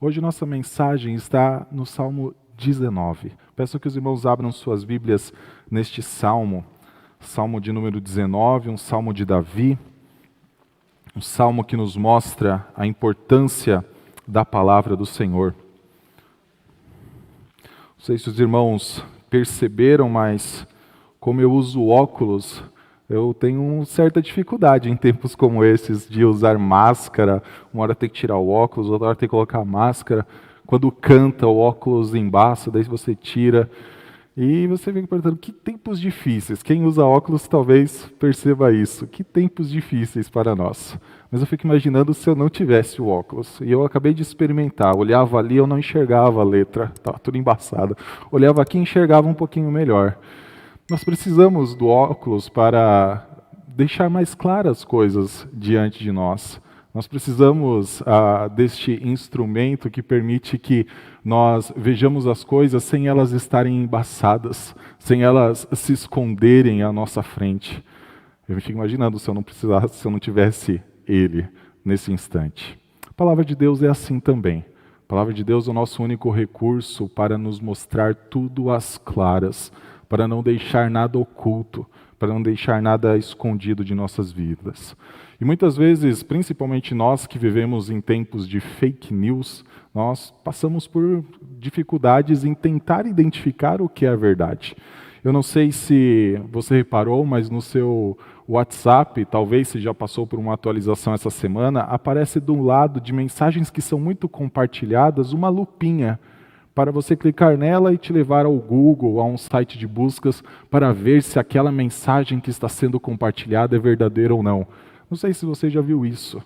Hoje nossa mensagem está no Salmo 19. Peço que os irmãos abram suas Bíblias neste Salmo, Salmo de número 19, um Salmo de Davi, um Salmo que nos mostra a importância da palavra do Senhor. Não sei se os irmãos perceberam, mas como eu uso óculos, eu tenho certa dificuldade em tempos como esses de usar máscara. Uma hora tem que tirar o óculos, outra hora tem que colocar a máscara. Quando canta, o óculos embaça, daí você tira. E você vem perguntando, que tempos difíceis. Quem usa óculos talvez perceba isso. Que tempos difíceis para nós. Mas eu fico imaginando se eu não tivesse o óculos. E eu acabei de experimentar. Olhava ali, eu não enxergava a letra. Estava tudo embaçado. Olhava aqui e enxergava um pouquinho melhor. Nós precisamos do óculos para deixar mais claras as coisas diante de nós. Nós precisamos deste instrumento que permite que nós vejamos as coisas sem elas estarem embaçadas, sem elas se esconderem à nossa frente. Eu me fico imaginando se eu não precisasse, se eu não tivesse ele nesse instante. A palavra de Deus é assim também. A palavra de Deus é o nosso único recurso para nos mostrar tudo às claras, para não deixar nada oculto, para não deixar nada escondido de nossas vidas. E muitas vezes, principalmente nós que vivemos em tempos de fake news, nós passamos por dificuldades em tentar identificar o que é a verdade. Eu não sei se você reparou, mas no seu WhatsApp, talvez se já passou por uma atualização essa semana, aparece do lado de mensagens que são muito compartilhadas uma lupinha, para você clicar nela e te levar ao Google, a um site de buscas, para ver se aquela mensagem que está sendo compartilhada é verdadeira ou não. Não sei se você já viu isso.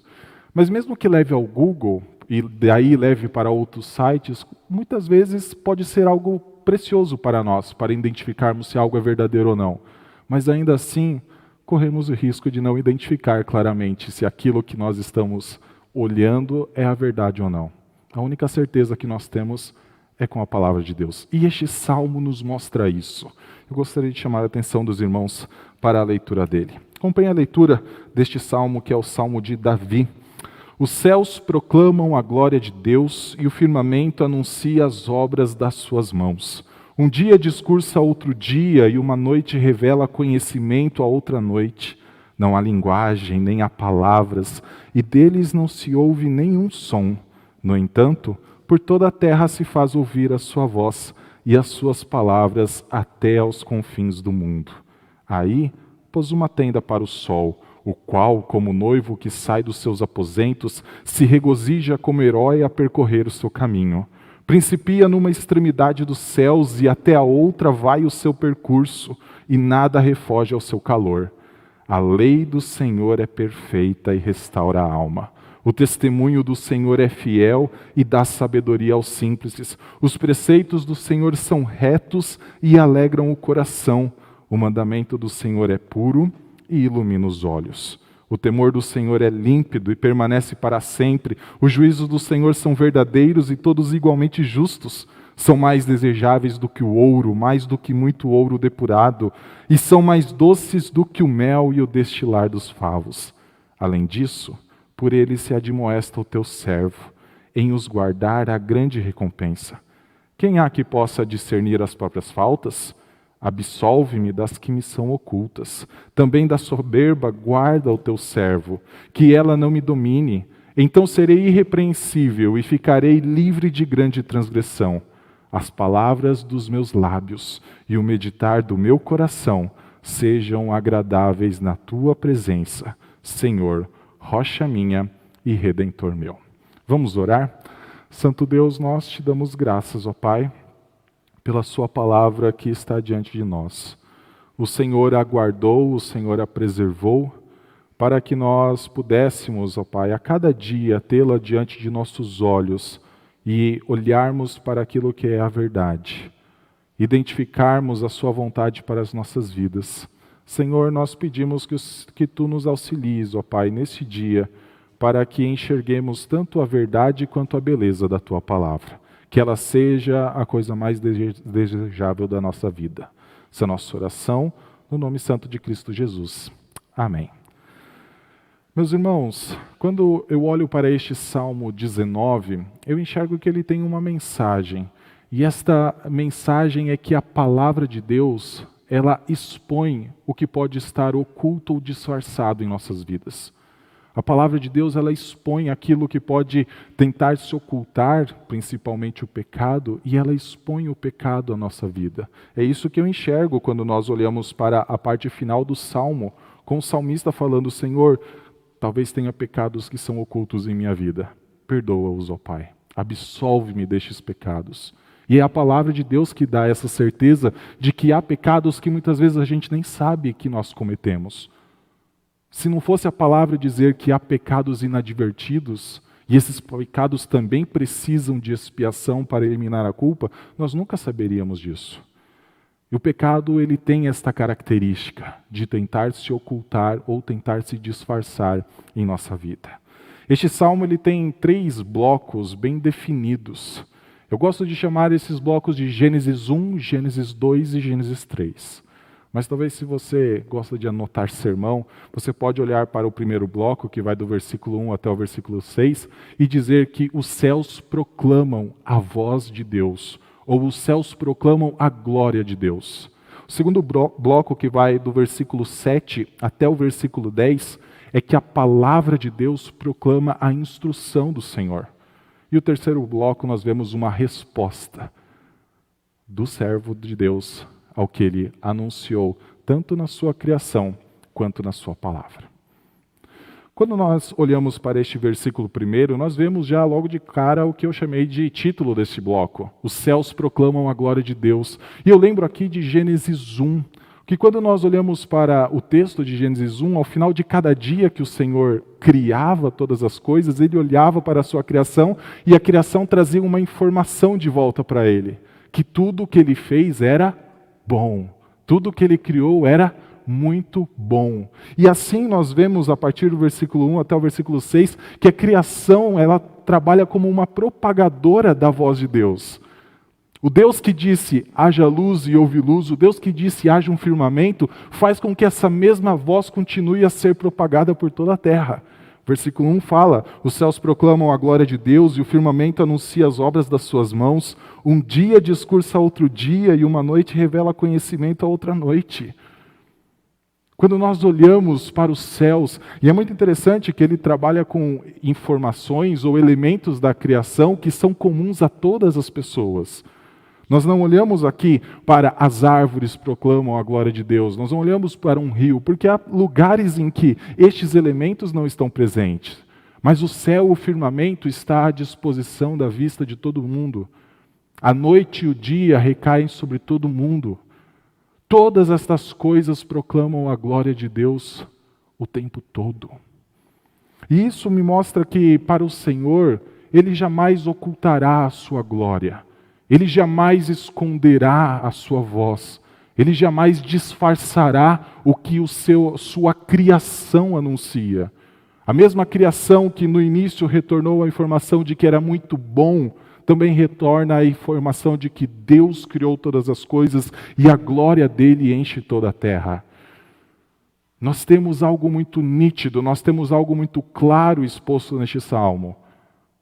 Mas mesmo que leve ao Google, e daí leve para outros sites, muitas vezes pode ser algo precioso para nós, para identificarmos se algo é verdadeiro ou não. Mas ainda assim, corremos o risco de não identificar claramente se aquilo que nós estamos olhando é a verdade ou não. A única certeza que nós temos é com a palavra de Deus. E este salmo nos mostra isso. Eu gostaria de chamar a atenção dos irmãos para a leitura dele. Acompanhe a leitura deste salmo, que é o salmo de Davi. Os céus proclamam a glória de Deus e o firmamento anuncia as obras das suas mãos. Um dia discursa a outro dia e uma noite revela conhecimento a outra noite. Não há linguagem, nem há palavras, e deles não se ouve nenhum som. No entanto, por toda a terra se faz ouvir a sua voz e as suas palavras até aos confins do mundo. Aí pôs uma tenda para o sol, o qual, como noivo que sai dos seus aposentos, se regozija como herói a percorrer o seu caminho. Principia numa extremidade dos céus e até a outra vai o seu percurso, e nada refoge ao seu calor. A lei do Senhor é perfeita e restaura a alma. O testemunho do Senhor é fiel e dá sabedoria aos simples. Os preceitos do Senhor são retos e alegram o coração. O mandamento do Senhor é puro e ilumina os olhos. O temor do Senhor é límpido e permanece para sempre. Os juízos do Senhor são verdadeiros e todos igualmente justos. São mais desejáveis do que o ouro, mais do que muito ouro depurado, e são mais doces do que o mel e o destilar dos favos. Além disso, por ele se admoesta o teu servo, em os guardar a grande recompensa. Quem há que possa discernir as próprias faltas? Absolve-me das que me são ocultas. Também da soberba guarda o teu servo, que ela não me domine. Então serei irrepreensível e ficarei livre de grande transgressão. As palavras dos meus lábios e o meditar do meu coração sejam agradáveis na tua presença, Senhor, rocha minha e redentor meu. Vamos orar? Santo Deus, nós te damos graças, ó Pai, pela sua palavra que está diante de nós. O Senhor a guardou, o Senhor a preservou, para que nós pudéssemos, ó Pai, a cada dia tê-la diante de nossos olhos e olharmos para aquilo que é a verdade, identificarmos a sua vontade para as nossas vidas. Senhor, nós pedimos que Tu nos auxilies, ó Pai, nesse dia, para que enxerguemos tanto a verdade quanto a beleza da Tua palavra. Que ela seja a coisa mais desejável da nossa vida. Essa é a nossa oração, no nome santo de Cristo Jesus. Amém. Meus irmãos, quando eu olho para este Salmo 19, eu enxergo que ele tem uma mensagem. E esta mensagem é que a palavra de Deus, ela expõe o que pode estar oculto ou disfarçado em nossas vidas. A palavra de Deus, ela expõe aquilo que pode tentar se ocultar, principalmente o pecado, e ela expõe o pecado à nossa vida. É isso que eu enxergo quando nós olhamos para a parte final do Salmo, com o salmista falando: Senhor, talvez tenha pecados que são ocultos em minha vida. Perdoa-os, ó Pai. Absolve-me destes pecados. E é a palavra de Deus que dá essa certeza de que há pecados que muitas vezes a gente nem sabe que nós cometemos. Se não fosse a palavra dizer que há pecados inadvertidos, e esses pecados também precisam de expiação para eliminar a culpa, nós nunca saberíamos disso. E o pecado, ele tem esta característica de tentar se ocultar ou tentar se disfarçar em nossa vida. Este salmo, ele tem 3 blocos bem definidos. Eu gosto de chamar esses blocos de Gênesis 1, Gênesis 2 e Gênesis 3. Mas talvez, se você gosta de anotar sermão, você pode olhar para o primeiro bloco, que vai do versículo 1 até o versículo 6, e dizer que os céus proclamam a voz de Deus, ou os céus proclamam a glória de Deus. O segundo bloco, que vai do versículo 7 até o versículo 10, é que a palavra de Deus proclama a instrução do Senhor. E o terceiro bloco, nós vemos uma resposta do servo de Deus ao que ele anunciou, tanto na sua criação quanto na sua palavra. Quando nós olhamos para este versículo primeiro, nós vemos já logo de cara o que eu chamei de título deste bloco. Os céus proclamam a glória de Deus. E eu lembro aqui de Gênesis 1, que quando nós olhamos para o texto de Gênesis 1, ao final de cada dia que o Senhor criava todas as coisas, ele olhava para a sua criação e a criação trazia uma informação de volta para ele, que tudo o que ele fez era bom, tudo o que ele criou era muito bom. E assim nós vemos a partir do versículo 1 até o versículo 6, que a criação, ela trabalha como uma propagadora da voz de Deus. O Deus que disse, haja luz e houve luz, o Deus que disse, haja um firmamento, faz com que essa mesma voz continue a ser propagada por toda a terra. Versículo 1 fala, os céus proclamam a glória de Deus e o firmamento anuncia as obras das suas mãos. Um dia discursa a outro dia e uma noite revela conhecimento a outra noite. Quando nós olhamos para os céus, e é muito interessante que ele trabalha com informações ou elementos da criação que são comuns a todas as pessoas. Nós não olhamos aqui para as árvores proclamam a glória de Deus, nós não olhamos para um rio, porque há lugares em que estes elementos não estão presentes. Mas o céu, o firmamento, está à disposição da vista de todo mundo. A noite e o dia recaem sobre todo mundo. Todas estas coisas proclamam a glória de Deus o tempo todo. E isso me mostra que para o Senhor, Ele jamais ocultará a sua glória. Ele jamais esconderá a sua voz. Ele jamais disfarçará o que sua criação anuncia. A mesma criação que no início retornou a informação de que era muito bom, também retorna a informação de que Deus criou todas as coisas e a glória dele enche toda a terra. Nós temos algo muito nítido, nós temos algo muito claro exposto neste salmo.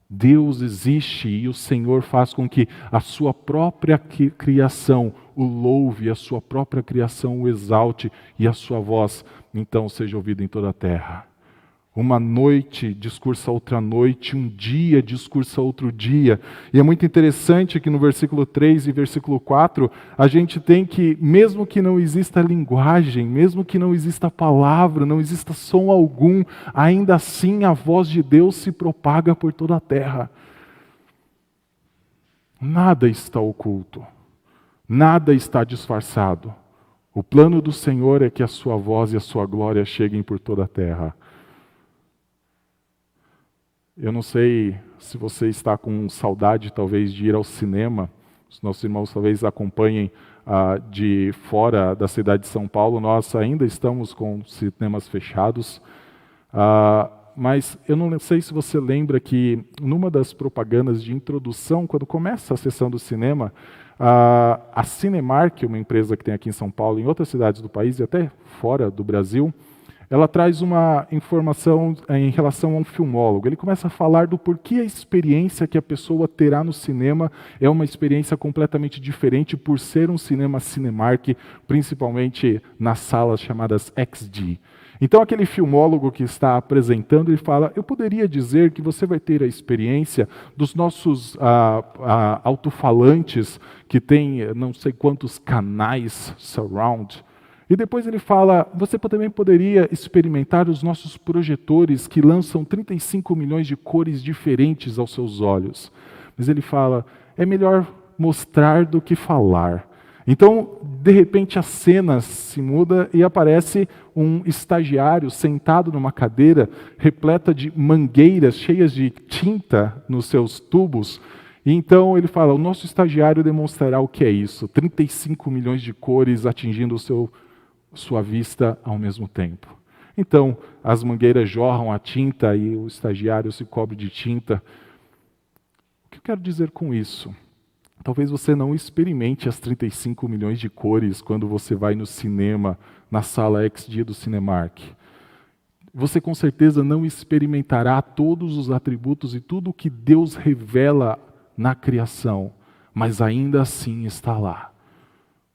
Deus existe e o Senhor faz com que a sua própria criação o louve, a sua própria criação o exalte e a sua voz então seja ouvida em toda a terra. Uma noite discursa outra noite, um dia discursa outro dia. E é muito interessante que no versículo 3 e versículo 4, a gente tem que, mesmo que não exista linguagem, mesmo que não exista palavra, não exista som algum, ainda assim a voz de Deus se propaga por toda a terra. Nada está oculto, nada está disfarçado. O plano do Senhor é que a sua voz e a sua glória cheguem por toda a terra. Eu não sei se você está com saudade, talvez, de ir ao cinema. Os nossos irmãos talvez acompanhem de fora da cidade de São Paulo. Nós ainda estamos com cinemas fechados. Mas eu não sei se você lembra que, numa das propagandas de introdução, quando começa a sessão do cinema, a Cinemark, uma empresa que tem aqui em São Paulo, em outras cidades do país e até fora do Brasil, ela traz uma informação em relação a um filmólogo. Ele começa a falar do porquê a experiência que a pessoa terá no cinema é uma experiência completamente diferente por ser um cinema Cinemark, principalmente nas salas chamadas XD. Então aquele filmólogo que está apresentando, ele fala, eu poderia dizer que você vai ter a experiência dos nossos alto-falantes, que tem não sei quantos canais surround. E depois ele fala, você também poderia experimentar os nossos projetores que lançam 35 milhões de cores diferentes aos seus olhos. Mas ele fala, é melhor mostrar do que falar. Então, de repente, a cena se muda e aparece um estagiário sentado numa cadeira repleta de mangueiras cheias de tinta nos seus tubos. E então ele fala, o nosso estagiário demonstrará o que é isso, 35 milhões de cores atingindo sua vista ao mesmo tempo. Então, as mangueiras jorram a tinta e o estagiário se cobre de tinta. O que eu quero dizer com isso? Talvez você não experimente as 35 milhões de cores quando você vai no cinema, na sala XD do Cinemark. Você com certeza não experimentará todos os atributos e tudo o que Deus revela na criação, mas ainda assim está lá.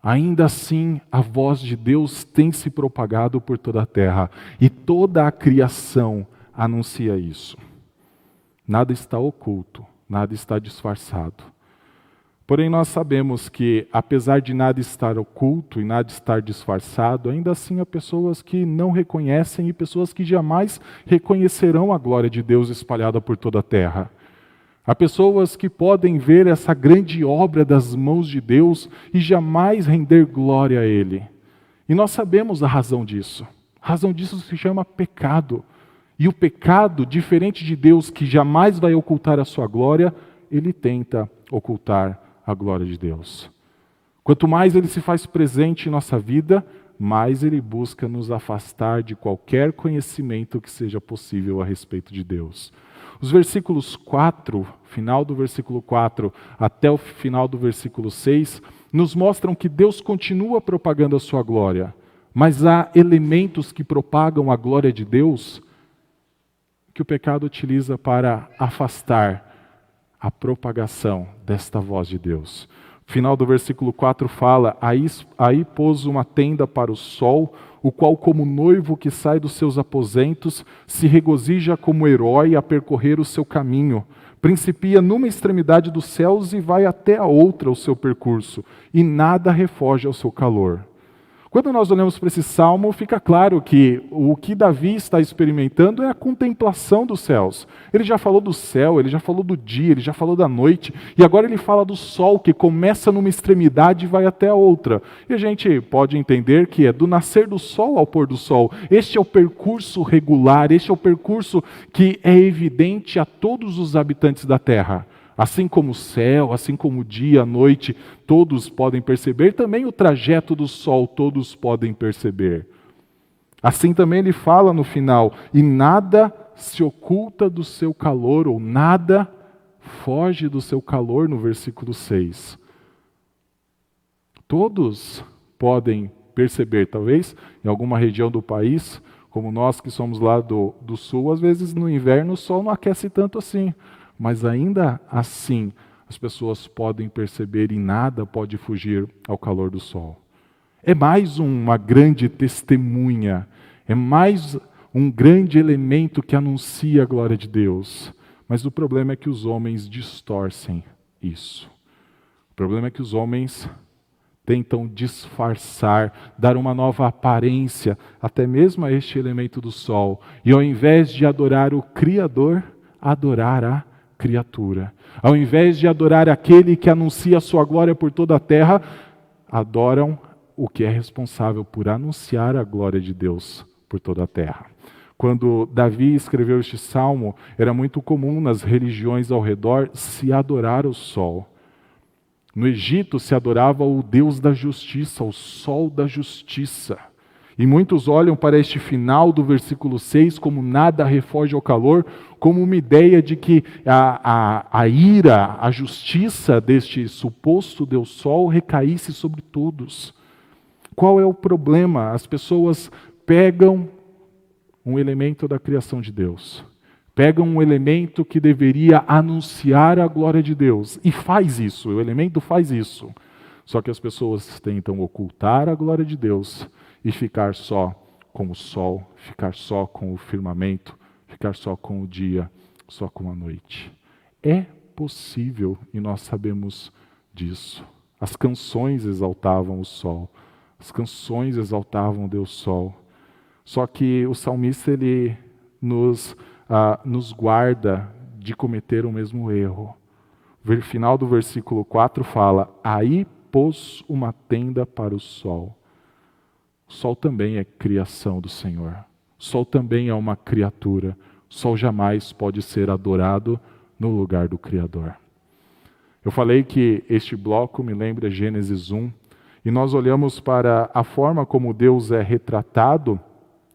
Ainda assim, a voz de Deus tem se propagado por toda a terra e toda a criação anuncia isso. Nada está oculto, nada está disfarçado. Porém, nós sabemos que, apesar de nada estar oculto e nada estar disfarçado, ainda assim há pessoas que não reconhecem e pessoas que jamais reconhecerão a glória de Deus espalhada por toda a terra. Há pessoas que podem ver essa grande obra das mãos de Deus e jamais render glória a Ele. E nós sabemos a razão disso. A razão disso se chama pecado. E o pecado, diferente de Deus, que jamais vai ocultar a sua glória, ele tenta ocultar a glória de Deus. Quanto mais ele se faz presente em nossa vida, mais ele busca nos afastar de qualquer conhecimento que seja possível a respeito de Deus. Os versículos 4, final do versículo 4 até o final do versículo 6, nos mostram que Deus continua propagando a sua glória, mas há elementos que propagam a glória de Deus que o pecado utiliza para afastar a propagação desta voz de Deus. O final do versículo 4 fala, aí pôs uma tenda para o sol, o qual como noivo que sai dos seus aposentos, se regozija como herói a percorrer o seu caminho. Principia numa extremidade dos céus e vai até a outra o seu percurso, e nada refoge ao seu calor. Quando nós olhamos para esse salmo, fica claro que o que Davi está experimentando é a contemplação dos céus. Ele já falou do céu, ele já falou do dia, ele já falou da noite, e agora ele fala do sol, que começa numa extremidade e vai até a outra. E a gente pode entender que é do nascer do sol ao pôr do sol. Este é o percurso regular, este é o percurso que é evidente a todos os habitantes da terra. Assim como o céu, assim como o dia, a noite, todos podem perceber, também o trajeto do sol todos podem perceber. Assim também ele fala no final, e nada se oculta do seu calor, ou nada foge do seu calor, no versículo 6. Todos podem perceber, talvez em alguma região do país, como nós que somos lá do sul, às vezes no inverno o sol não aquece tanto assim. Mas ainda assim, as pessoas podem perceber e nada pode fugir ao calor do sol. É mais uma grande testemunha, é mais um grande elemento que anuncia a glória de Deus. Mas o problema é que os homens distorcem isso. O problema é que os homens tentam disfarçar, dar uma nova aparência, até mesmo a este elemento do sol. E ao invés de adorar o Criador, adorar a criatura. Ao invés de adorar aquele que anuncia a sua glória por toda a terra, adoram o que é responsável por anunciar a glória de Deus por toda a terra. Quando Davi escreveu este salmo, era muito comum nas religiões ao redor se adorar o sol. No Egito se adorava o Deus da justiça, o sol da justiça. E muitos olham para este final do versículo 6 como nada refoge ao calor, como uma ideia de que a ira, a justiça deste suposto Deus Sol recaísse sobre todos. Qual é o problema? As pessoas pegam um elemento da criação de Deus, pega um elemento que deveria anunciar a glória de Deus e faz isso, o elemento faz isso. Só que as pessoas tentam ocultar a glória de Deus e ficar só com o sol, ficar só com o firmamento, ficar só com o dia, só com a noite. É possível e nós sabemos disso. As canções exaltavam o sol, as canções exaltavam Deus Sol. Só que o salmista ele nos guarda de cometer o mesmo erro. O final do versículo 4 fala: aí pôs uma tenda para o sol. O sol também é criação do Senhor. O sol também é uma criatura. O sol jamais pode ser adorado no lugar do Criador. Eu falei que este bloco me lembra Gênesis 1, e nós olhamos para a forma como Deus é retratado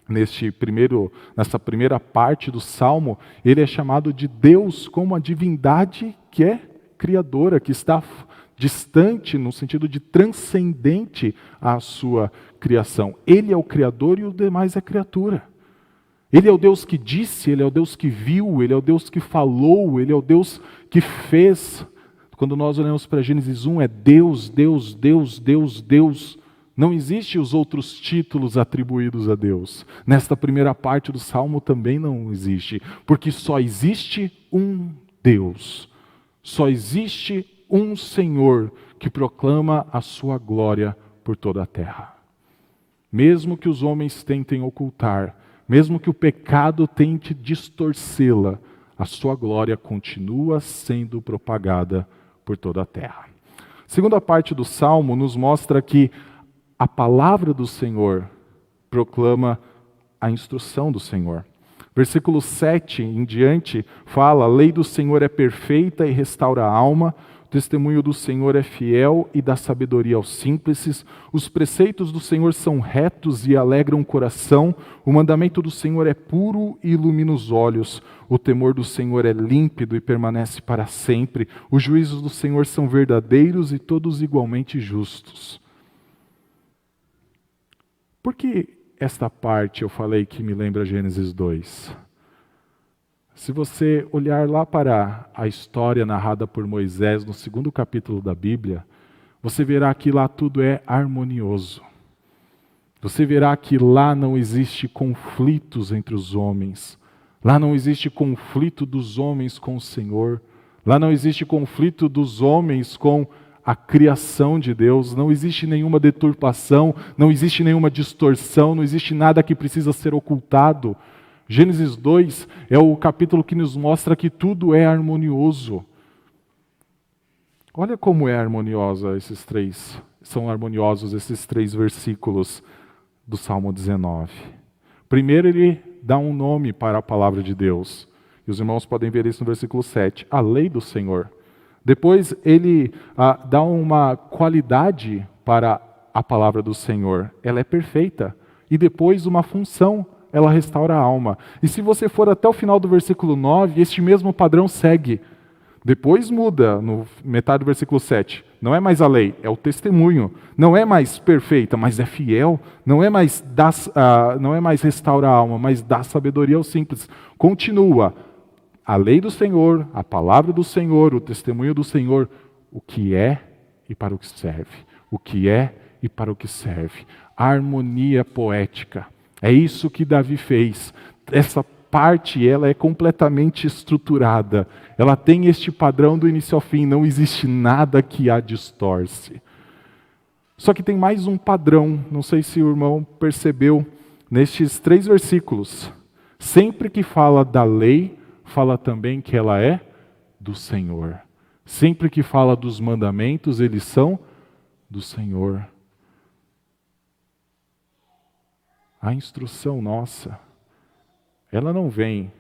nessa primeira parte do Salmo. Ele é chamado de Deus como a divindade que é criadora, que está distante, no sentido de transcendente à sua criação. Ele é o Criador e o demais é criatura. Ele é o Deus que disse, Ele é o Deus que viu, Ele é o Deus que falou, Ele é o Deus que fez. Quando nós olhamos para Gênesis 1, é Deus, Deus, Deus, Deus, Deus. Não existem os outros títulos atribuídos a Deus. Nesta primeira parte do Salmo também não existe, porque só existe um Deus. Só existe um Senhor que proclama a sua glória por toda a terra. Mesmo que os homens tentem ocultar, mesmo que o pecado tente distorcê-la, a sua glória continua sendo propagada por toda a terra. A segunda parte do Salmo nos mostra que a palavra do Senhor proclama a instrução do Senhor. Versículo 7 em diante fala: a lei do Senhor é perfeita e restaura a alma, o testemunho do Senhor é fiel e dá sabedoria aos simples, os preceitos do Senhor são retos e alegram o coração, o mandamento do Senhor é puro e ilumina os olhos, o temor do Senhor é límpido e permanece para sempre, os juízos do Senhor são verdadeiros e todos igualmente justos. Por que esta parte eu falei que me lembra Gênesis 2? Se você olhar lá para a história narrada por Moisés no 2º capítulo da Bíblia, você verá que lá tudo é harmonioso. Você verá que lá não existe conflitos entre os homens. Lá não existe conflito dos homens com o Senhor. Lá não existe conflito dos homens com a criação de Deus, não existe nenhuma deturpação, não existe nenhuma distorção, não existe nada que precisa ser ocultado. Gênesis 2 é o capítulo que nos mostra que tudo é harmonioso. Olha como são harmoniosos esses 3 versículos do Salmo 19. Primeiro ele dá um nome para a palavra de Deus, e os irmãos podem ver isso no versículo 7, a lei do Senhor. Depois ele dá uma qualidade para a palavra do Senhor. Ela é perfeita. E depois uma função, ela restaura a alma. E se você for até o final do versículo 9, este mesmo padrão segue. Depois muda, no metade do versículo 7. Não é mais a lei, é o testemunho. Não é mais perfeita, mas é fiel. Não é mais restaura a alma, mas dá sabedoria aos simples. Continua. A lei do Senhor, a palavra do Senhor, o testemunho do Senhor, o que é e para o que serve. O que é e para o que serve. A harmonia poética. É isso que Davi fez. Essa parte, ela é completamente estruturada. Ela tem este padrão do início ao fim. Não existe nada que a distorce. Só que tem mais um padrão. Não sei se o irmão percebeu nestes 3 versículos. Sempre que fala da lei, fala também que ela é do Senhor. Sempre que fala dos mandamentos, eles são do Senhor. A instrução nossa, ela não vem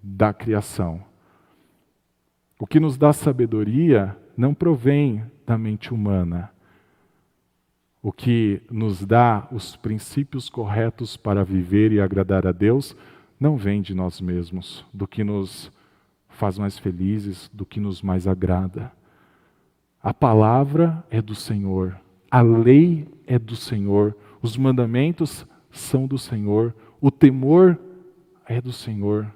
da criação. O que nos dá sabedoria não provém da mente humana. O que nos dá os princípios corretos para viver e agradar a Deus não vem de nós mesmos, do que nos faz mais felizes, do que nos mais agrada. A palavra é do Senhor, a lei é do Senhor, os mandamentos são do Senhor, o temor é do Senhor.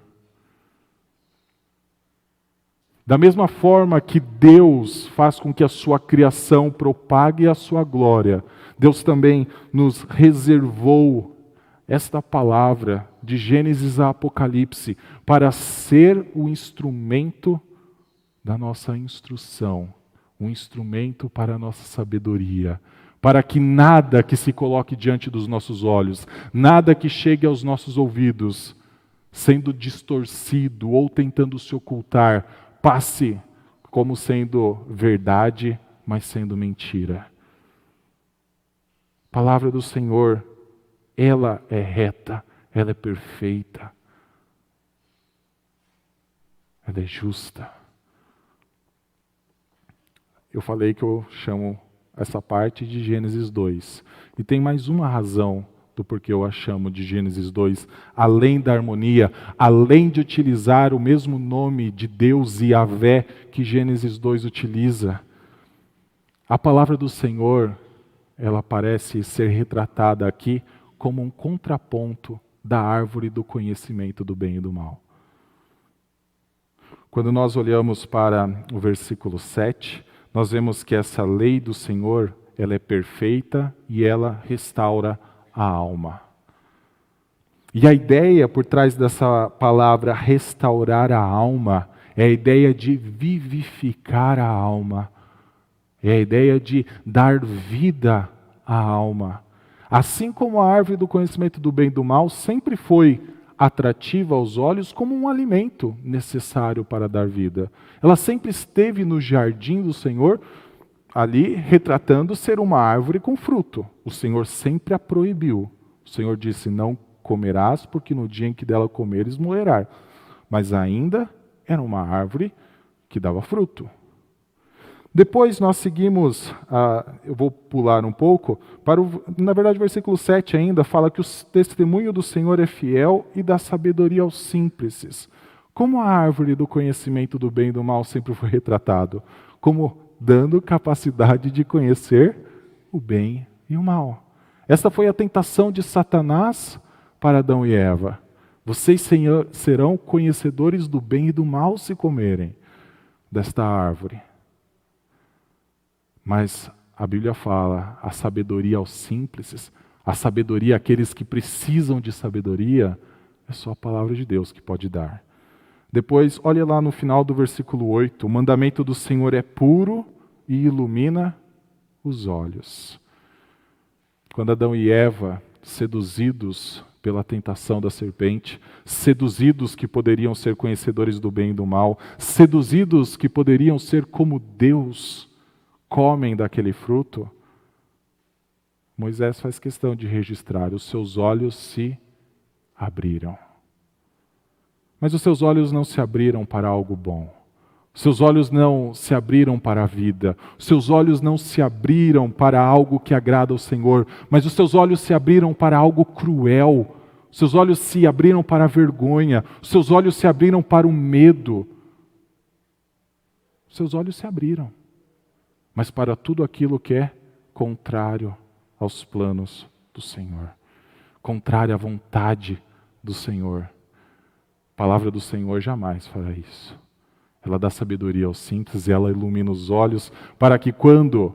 Da mesma forma que Deus faz com que a sua criação propague a sua glória, Deus também nos reservou esta palavra de Gênesis a Apocalipse para ser o instrumento da nossa instrução, um instrumento para a nossa sabedoria, para que nada que se coloque diante dos nossos olhos, nada que chegue aos nossos ouvidos, sendo distorcido ou tentando se ocultar, passe como sendo verdade, mas sendo mentira. A palavra do Senhor, ela é reta, ela é perfeita, ela é justa. Eu falei que eu chamo essa parte de Gênesis 2. E tem mais uma razão do porquê eu a chamo de Gênesis 2, além da harmonia, além de utilizar o mesmo nome de Deus e Yahvé que Gênesis 2 utiliza. A palavra do Senhor, ela parece ser retratada aqui como um contraponto da árvore do conhecimento do bem e do mal. Quando nós olhamos para o versículo 7, nós vemos que essa lei do Senhor, ela é perfeita e ela restaura a alma. E a ideia por trás dessa palavra restaurar a alma é a ideia de vivificar a alma. É a ideia de dar vida à alma. Assim como a árvore do conhecimento do bem e do mal sempre foi atrativa aos olhos como um alimento necessário para dar vida. Ela sempre esteve no jardim do Senhor, ali retratando ser uma árvore com fruto. O Senhor sempre a proibiu. O Senhor disse, não comerás, porque no dia em que dela comeres, morrerás. Mas ainda era uma árvore que dava fruto. Depois nós seguimos, eu vou pular um pouco, na verdade o versículo 7 ainda fala que o testemunho do Senhor é fiel e dá sabedoria aos simples. Como a árvore do conhecimento do bem e do mal sempre foi retratado? Como dando capacidade de conhecer o bem e o mal. Essa foi a tentação de Satanás para Adão e Eva. Vocês serão conhecedores do bem e do mal se comerem desta árvore. Mas a Bíblia fala, a sabedoria aos simples, a sabedoria àqueles que precisam de sabedoria, é só a palavra de Deus que pode dar. Depois, olha lá no final do versículo 8, o mandamento do Senhor é puro e ilumina os olhos. Quando Adão e Eva, seduzidos pela tentação da serpente, seduzidos que poderiam ser conhecedores do bem e do mal, seduzidos que poderiam ser como Deus, comem daquele fruto, Moisés faz questão de registrar, os seus olhos se abriram. Mas os seus olhos não se abriram para algo bom. Os seus olhos não se abriram para a vida. Os seus olhos não se abriram para algo que agrada ao Senhor. Mas os seus olhos se abriram para algo cruel. Os seus olhos se abriram para a vergonha. Os seus olhos se abriram para o medo. Os seus olhos se abriram. Mas para tudo aquilo que é contrário aos planos do Senhor. Contrário à vontade do Senhor. A palavra do Senhor jamais fará isso. Ela dá sabedoria aos simples e ela ilumina os olhos para que quando...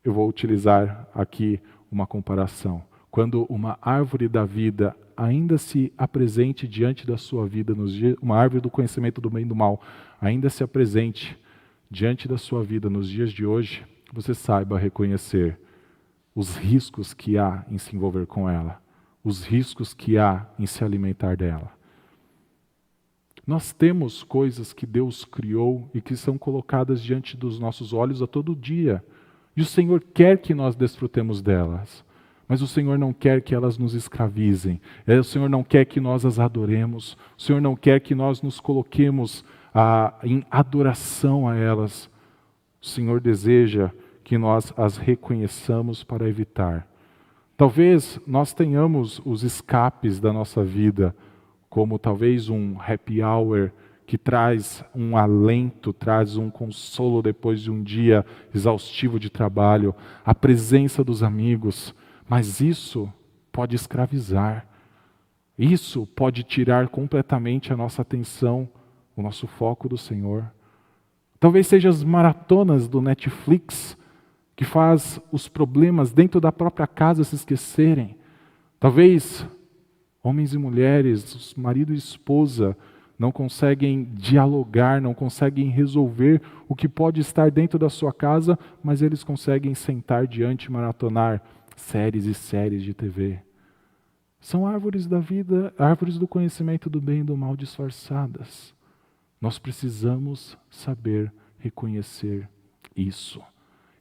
Eu vou utilizar aqui uma comparação. Quando uma árvore da vida ainda se apresente diante da sua vida, nos dias, uma árvore do conhecimento do bem e do mal, ainda se apresente diante da sua vida nos dias de hoje, você saiba reconhecer os riscos que há em se envolver com ela, os riscos que há em se alimentar dela. Nós temos coisas que Deus criou e que são colocadas diante dos nossos olhos a todo dia. E o Senhor quer que nós desfrutemos delas. Mas o Senhor não quer que elas nos escravizem. O Senhor não quer que nós as adoremos. O Senhor não quer que nós nos coloquemos em adoração a elas. O Senhor deseja que nós as reconheçamos para evitar. Talvez nós tenhamos os escapes da nossa vida, como talvez um happy hour que traz um alento, traz um consolo depois de um dia exaustivo de trabalho, a presença dos amigos, mas isso pode escravizar. Isso pode tirar completamente a nossa atenção, o nosso foco do Senhor. Talvez sejam as maratonas do Netflix que faz os problemas dentro da própria casa se esquecerem. Talvez homens e mulheres, marido e esposa, não conseguem dialogar, não conseguem resolver o que pode estar dentro da sua casa, mas eles conseguem sentar diante e maratonar séries e séries de TV. São árvores da vida, árvores do conhecimento do bem e do mal disfarçadas. Nós precisamos saber reconhecer isso.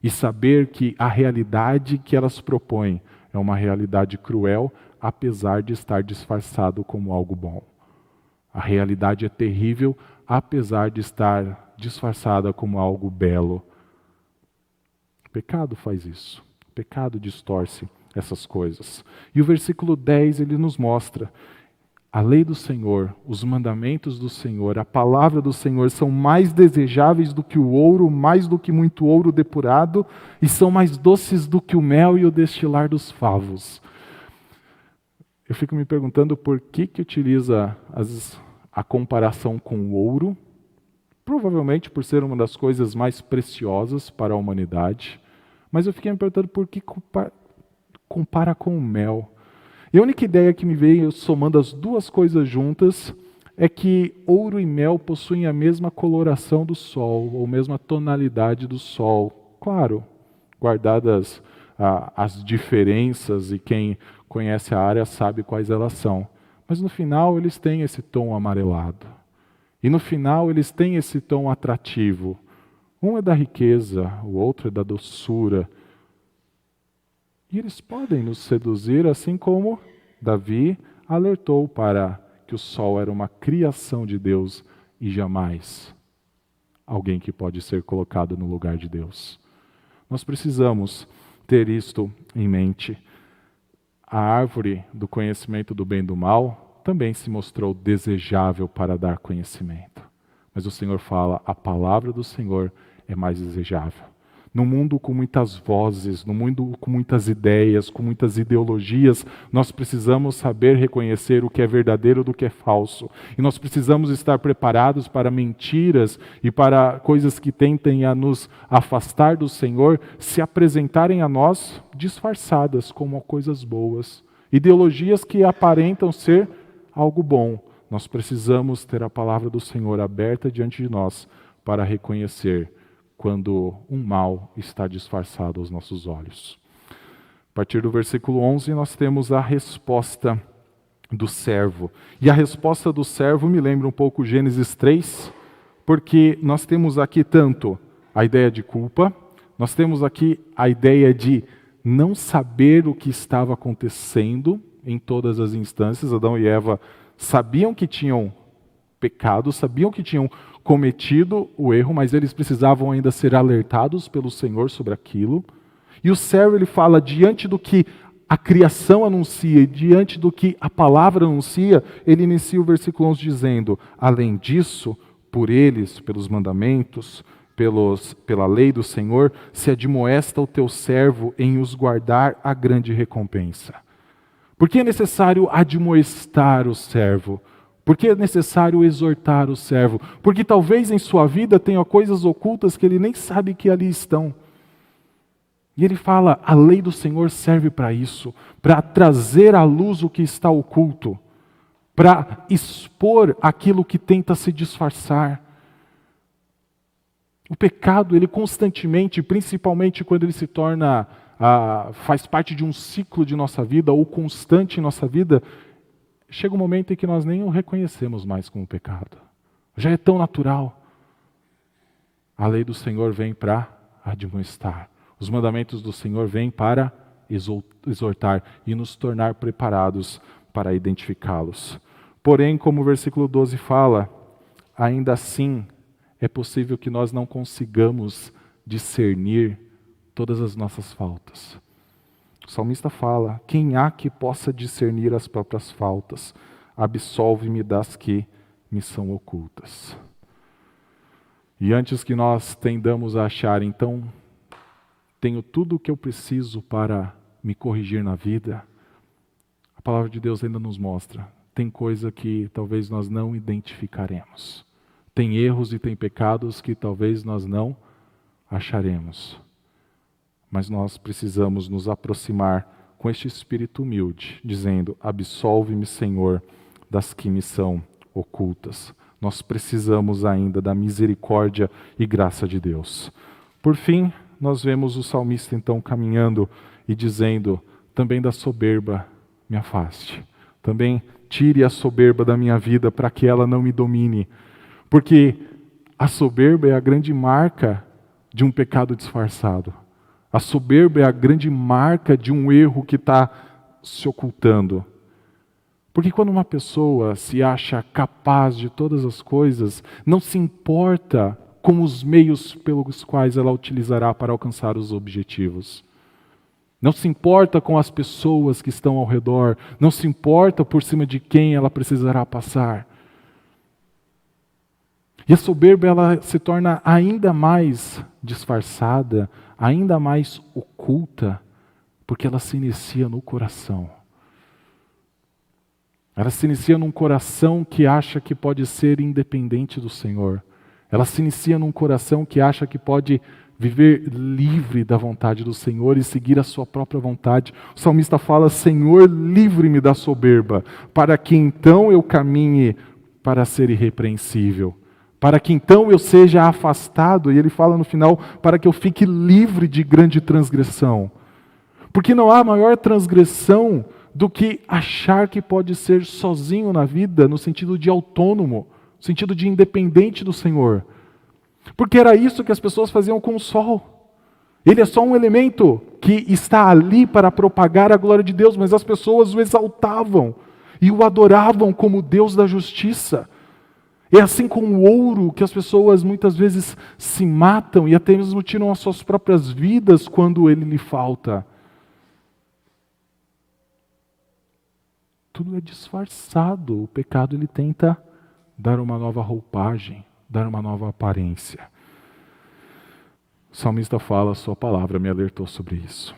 E saber que a realidade que elas propõem é uma realidade cruel, apesar de estar disfarçado como algo bom. A realidade é terrível, apesar de estar disfarçada como algo belo. O pecado faz isso. O pecado distorce essas coisas. E o versículo 10, ele nos mostra: a lei do Senhor, os mandamentos do Senhor, a palavra do Senhor são mais desejáveis do que o ouro, mais do que muito ouro depurado, e são mais doces do que o mel e o destilar dos favos. Eu fico me perguntando por que utiliza a comparação com o ouro, provavelmente por ser uma das coisas mais preciosas para a humanidade, mas eu fiquei me perguntando por que compara com o mel. E a única ideia que me veio somando as duas coisas juntas é que ouro e mel possuem a mesma coloração do sol, ou mesma tonalidade do sol. Claro, guardadas as diferenças, e quem conhece a área sabe quais elas são. Mas no final eles têm esse tom amarelado. E no final eles têm esse tom atrativo. Um é da riqueza, o outro é da doçura. E eles podem nos seduzir, assim como Davi alertou para que o sol era uma criação de Deus e jamais alguém que pode ser colocado no lugar de Deus. Nós precisamos ter isto em mente. A árvore do conhecimento do bem e do mal também se mostrou desejável para dar conhecimento. Mas o Senhor fala, a palavra do Senhor é mais desejável. Num mundo com muitas vozes, num mundo com muitas ideias, com muitas ideologias, nós precisamos saber reconhecer o que é verdadeiro do que é falso. E nós precisamos estar preparados para mentiras e para coisas que tentem a nos afastar do Senhor, se apresentarem a nós disfarçadas como coisas boas. Ideologias que aparentam ser algo bom. Nós precisamos ter a palavra do Senhor aberta diante de nós para reconhecer quando um mal está disfarçado aos nossos olhos. A partir do versículo 11, nós temos a resposta do servo. E a resposta do servo me lembra um pouco Gênesis 3, porque nós temos aqui tanto a ideia de culpa, nós temos aqui a ideia de não saber o que estava acontecendo em todas as instâncias. Adão e Eva sabiam que tinham pecado, sabiam que tinham cometido o erro, mas eles precisavam ainda ser alertados pelo Senhor sobre aquilo. E o servo, ele fala, diante do que a criação anuncia e diante do que a palavra anuncia, ele inicia o versículo 11 dizendo, além disso, por eles, pelos mandamentos, pela lei do Senhor, se admoesta o teu servo em os guardar a grande recompensa. Por que é necessário admoestar o servo? Por que é necessário exortar o servo? Porque talvez em sua vida tenha coisas ocultas que ele nem sabe que ali estão. E ele fala, a lei do Senhor serve para isso, para trazer à luz o que está oculto, para expor aquilo que tenta se disfarçar. O pecado, ele constantemente, principalmente quando ele se torna, faz parte de um ciclo de nossa vida, ou constante em nossa vida, chega um momento em que nós nem o reconhecemos mais como pecado. Já é tão natural. A lei do Senhor vem para admoestar. Os mandamentos do Senhor vêm para exortar e nos tornar preparados para identificá-los. Porém, como o versículo 12 fala, ainda assim é possível que nós não consigamos discernir todas as nossas faltas. O salmista fala, quem há que possa discernir as próprias faltas? Absolve-me das que me são ocultas. E antes que nós tendamos a achar, então, tenho tudo o que eu preciso para me corrigir na vida, a palavra de Deus ainda nos mostra, tem coisa que talvez nós não identificaremos. Tem erros e tem pecados que talvez nós não acharemos. Mas nós precisamos nos aproximar com este espírito humilde, dizendo: absolve-me, Senhor, das que me são ocultas. Nós precisamos ainda da misericórdia e graça de Deus. Por fim, nós vemos o salmista então caminhando e dizendo: também da soberba me afaste. Também tire a soberba da minha vida para que ela não me domine. Porque a soberba é a grande marca de um pecado disfarçado. A soberba é a grande marca de um erro que está se ocultando. Porque quando uma pessoa se acha capaz de todas as coisas, não se importa com os meios pelos quais ela utilizará para alcançar os objetivos. Não se importa com as pessoas que estão ao redor, não se importa por cima de quem ela precisará passar. E a soberba ela se torna ainda mais disfarçada, ainda mais oculta, porque ela se inicia no coração. Ela se inicia num coração que acha que pode ser independente do Senhor. Ela se inicia num coração que acha que pode viver livre da vontade do Senhor e seguir a sua própria vontade. O salmista fala: Senhor, livre-me da soberba, para que então eu caminhe para ser irrepreensível. Para que então eu seja afastado, e ele fala no final, para que eu fique livre de grande transgressão. Porque não há maior transgressão do que achar que pode ser sozinho na vida, no sentido de autônomo, no sentido de independente do Senhor. Porque era isso que as pessoas faziam com o sol. Ele é só um elemento que está ali para propagar a glória de Deus, mas as pessoas o exaltavam e o adoravam como Deus da justiça. É assim com o ouro que as pessoas muitas vezes se matam e até mesmo tiram as suas próprias vidas quando ele lhe falta. Tudo é disfarçado. O pecado ele tenta dar uma nova roupagem, dar uma nova aparência. O salmista fala: a sua palavra me alertou sobre isso.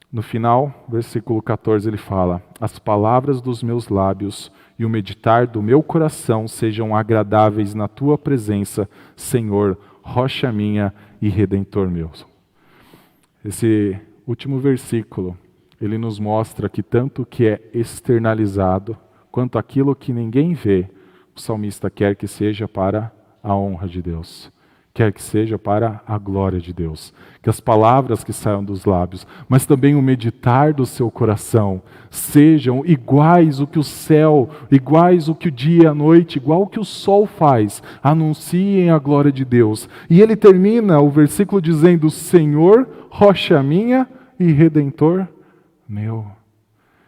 No final, versículo 14, ele fala: as palavras dos meus lábios e o meditar do meu coração sejam agradáveis na tua presença, Senhor, rocha minha e redentor meu. Esse último versículo, ele nos mostra que tanto o que é externalizado, quanto aquilo que ninguém vê, o salmista quer que seja para a honra de Deus. Quer que seja para a glória de Deus. Que as palavras que saiam dos lábios, mas também o meditar do seu coração, sejam iguais o que o céu, iguais o que o dia e a noite, igual o que o sol faz, anunciem a glória de Deus. E ele termina o versículo dizendo: Senhor, rocha minha e redentor meu.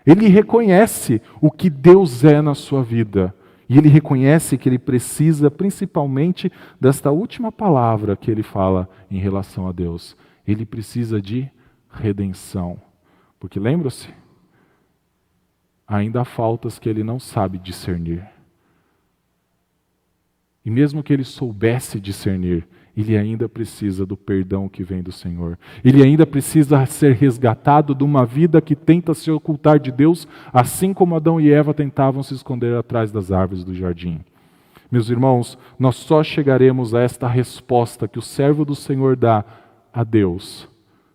Ele reconhece o que Deus é na sua vida. E ele reconhece que ele precisa principalmente desta última palavra que ele fala em relação a Deus. Ele precisa de redenção. Porque lembra-se? Ainda há faltas que ele não sabe discernir. E mesmo que ele soubesse discernir, ele ainda precisa do perdão que vem do Senhor. Ele ainda precisa ser resgatado de uma vida que tenta se ocultar de Deus, assim como Adão e Eva tentavam se esconder atrás das árvores do jardim. Meus irmãos, nós só chegaremos a esta resposta que o servo do Senhor dá a Deus,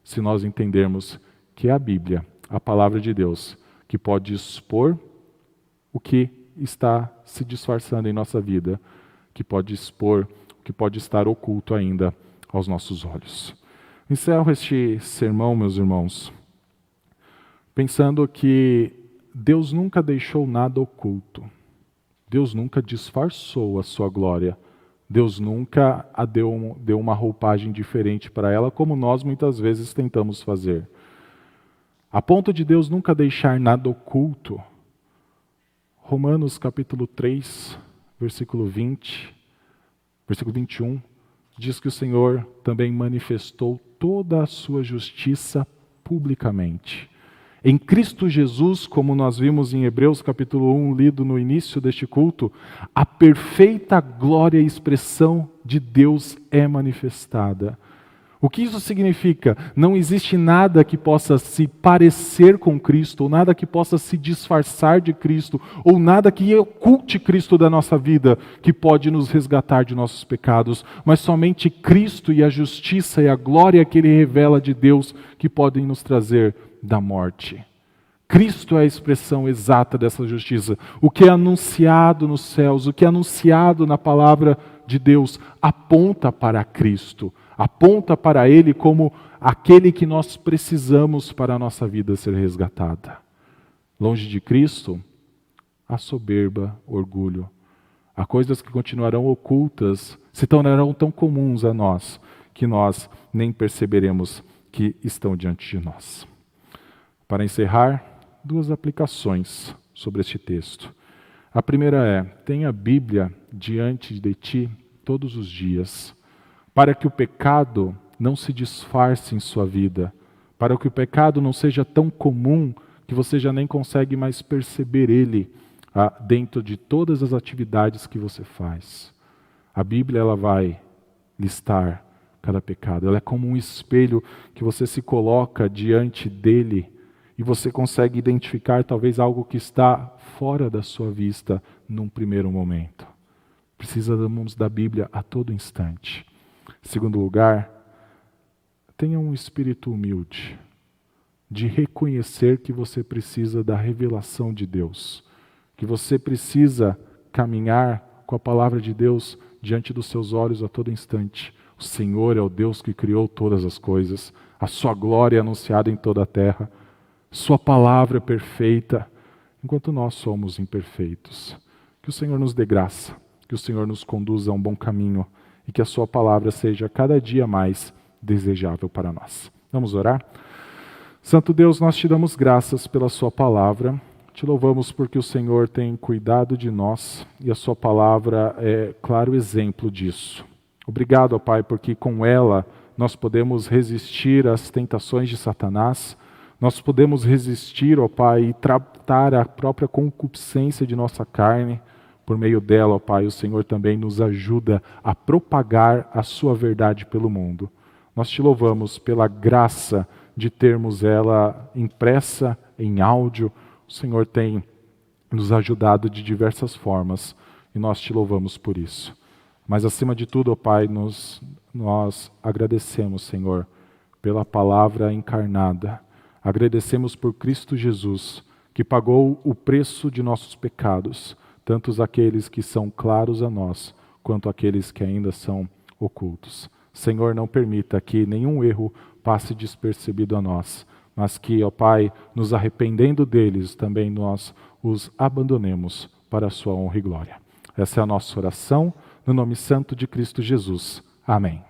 se nós entendermos que é a Bíblia, a palavra de Deus, que pode expor o que está se disfarçando em nossa vida, que pode expor que pode estar oculto ainda aos nossos olhos. Encerro este sermão, meus irmãos, pensando que Deus nunca deixou nada oculto. Deus nunca disfarçou a sua glória. Deus nunca deu uma roupagem diferente para ela, como nós muitas vezes tentamos fazer. A ponto de Deus nunca deixar nada oculto. Romanos capítulo 3, versículo 20... Versículo 21, diz que o Senhor também manifestou toda a sua justiça publicamente. Em Cristo Jesus, como nós vimos em Hebreus capítulo 1, lido no início deste culto, a perfeita glória e expressão de Deus é manifestada. O que isso significa? Não existe nada que possa se parecer com Cristo, ou nada que possa se disfarçar de Cristo, ou nada que oculte Cristo da nossa vida, que pode nos resgatar de nossos pecados, mas somente Cristo e a justiça e a glória que Ele revela de Deus que podem nos trazer da morte. Cristo é a expressão exata dessa justiça. O que é anunciado nos céus, o que é anunciado na palavra de Deus, aponta para Cristo, aponta para Ele como aquele que nós precisamos para a nossa vida ser resgatada. Longe de Cristo, há soberba, orgulho. Há coisas que continuarão ocultas, se tornarão tão comuns a nós, que nós nem perceberemos que estão diante de nós. Para encerrar, 2 aplicações sobre este texto. A primeira é: tenha a Bíblia diante de ti todos os dias, para que o pecado não se disfarce em sua vida, para que o pecado não seja tão comum que você já nem consegue mais perceber ele dentro de todas as atividades que você faz. A Bíblia, ela vai listar cada pecado. Ela é como um espelho que você se coloca diante dele e você consegue identificar talvez algo que está fora da sua vista num primeiro momento. Precisamos da Bíblia a todo instante. Segundo lugar, tenha um espírito humilde, de reconhecer que você precisa da revelação de Deus, que você precisa caminhar com a palavra de Deus diante dos seus olhos a todo instante. O Senhor é o Deus que criou todas as coisas, a sua glória é anunciada em toda a terra, sua palavra é perfeita, enquanto nós somos imperfeitos. Que o Senhor nos dê graça, que o Senhor nos conduza a um bom caminho e que a sua palavra seja cada dia mais desejável para nós. Vamos orar? Santo Deus, nós te damos graças pela sua palavra, te louvamos porque o Senhor tem cuidado de nós e a sua palavra é claro exemplo disso. Obrigado, ó Pai, porque com ela nós podemos resistir às tentações de Satanás, nós podemos resistir, ó Pai, e tratar a própria concupiscência de nossa carne. Por meio dela, ó Pai, o Senhor também nos ajuda a propagar a sua verdade pelo mundo. Nós te louvamos pela graça de termos ela impressa em áudio. O Senhor tem nos ajudado de diversas formas e nós te louvamos por isso. Mas acima de tudo, ó Pai, nós agradecemos, Senhor, pela palavra encarnada. Agradecemos por Cristo Jesus, que pagou o preço de nossos pecados, tanto aqueles que são claros a nós, quanto aqueles que ainda são ocultos. Senhor, não permita que nenhum erro passe despercebido a nós, mas que, ó Pai, nos arrependendo deles, também nós os abandonemos para a sua honra e glória. Essa é a nossa oração, no nome santo de Cristo Jesus. Amém.